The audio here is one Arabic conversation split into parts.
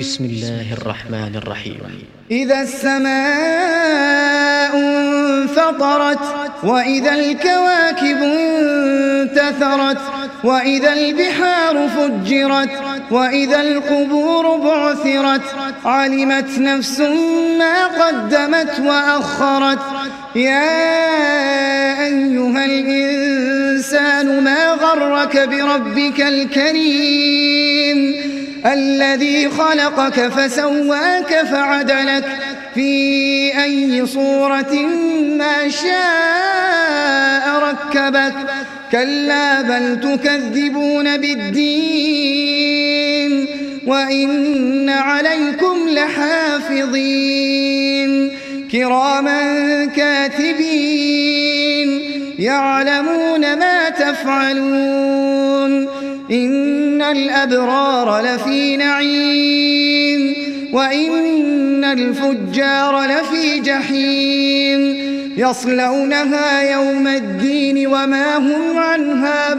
بسم الله الرحمن الرحيم. إذا السماء انفطرت وإذا الكواكب انتثرت وإذا البحار فجرت وإذا القبور بعثرت علمت نفس ما قدمت وأخرت. يا أيها الإنسان ما غرك بربك الكريم الذي خلقك فسواك فعدلك في أي صورة ما شاء ركبك. كلا بل تكذبون بالدين وإن عليكم لحافظين كراما كاتبين يعلمون ما تفعلون. إن الأبرار لفي نعيم وإن الفجار لفي جحيم يصلونها يوم الدين وما هم عنها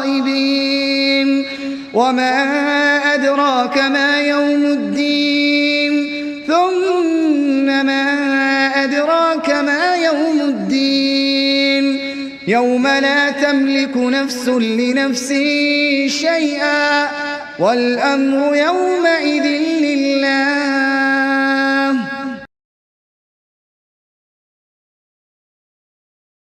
بغائبين. وما أدراك ما يوم الدين ثم ما أدراك ما يوم الدين يوم لا تملك نفس لنفس شيئا والأمر يومئذ لله.